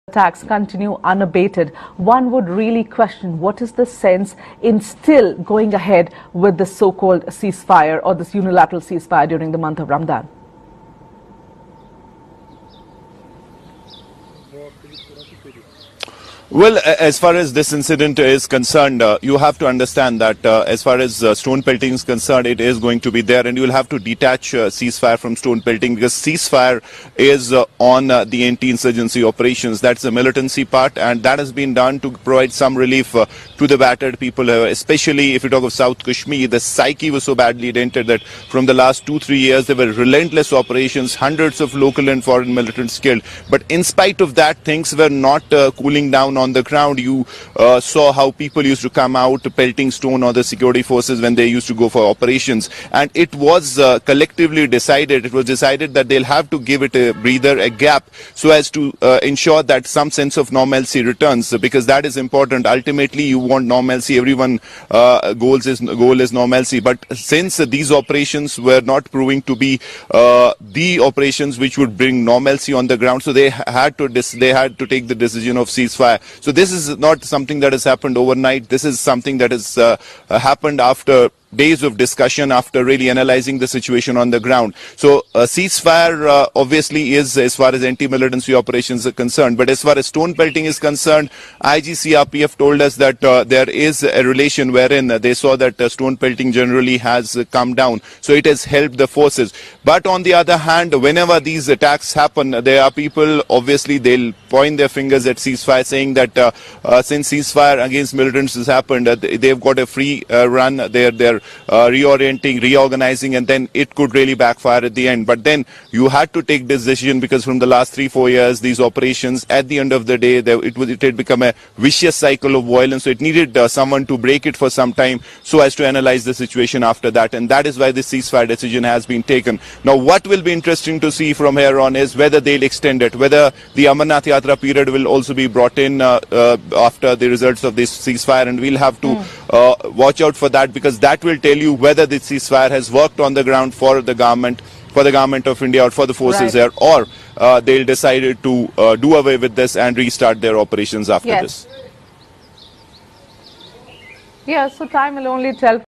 attacks continue unabated, one would really question what is the sense in still going ahead with the so-called ceasefire or this unilateral ceasefire during the month of Ramadan. Well, as far as this incident is concerned, you have to understand that as far as stone pelting is concerned, it is going to be there, and you will have to detach ceasefire from stone pelting, because ceasefire is on the anti-insurgency operations. That's the militancy part, and that has been done to provide some relief to the battered people, especially if you talk of South Kashmir. The psyche was so badly dented that from the last 2-3 years, there were relentless operations, hundreds of local and foreign militants killed. But in spite of that, things were not cooling down on the ground. You saw how people used to come out pelting stone on the security forces when they used to go for operations, and it was collectively decided, it was decided that they'll have to give it a breather, a gap, so as to ensure that some sense of normalcy returns, because that is important. Ultimately, you want normalcy. Everyone goal is normalcy. But since these operations were not proving to be the operations which would bring normalcy on the ground, so they had to take the decision of ceasefire. So this is not something that has happened overnight. This is something that has happened after days of discussion, after really analyzing the situation on the ground. So ceasefire obviously is as far as anti-militancy operations are concerned. But as far as stone pelting is concerned, IGCRPF told us that there is a relation wherein they saw that stone pelting generally has come down. So it has helped the forces. But on the other hand, whenever these attacks happen, there are people, obviously they'll point their fingers at ceasefire, saying that since ceasefire against militants has happened, they've got a free run. They're reorienting, reorganizing, and then it could really backfire at the end. But then you had to take this decision, because from the last 3-4 years, these operations, at the end of the day, it had become a vicious cycle of violence. So it needed someone to break it for some time, so as to analyze the situation after that. And that is why this ceasefire decision has been taken. Now, what will be interesting to see from here on is whether they'll extend it, whether the Amarnath Yatra period will also be brought in after the results of this ceasefire, and we'll have to watch out for that, because that will tell you whether the ceasefire has worked on the ground for the government of India, or for the forces there, or they'll decide to do away with this and restart their operations after this. Yeah, so time will only tell.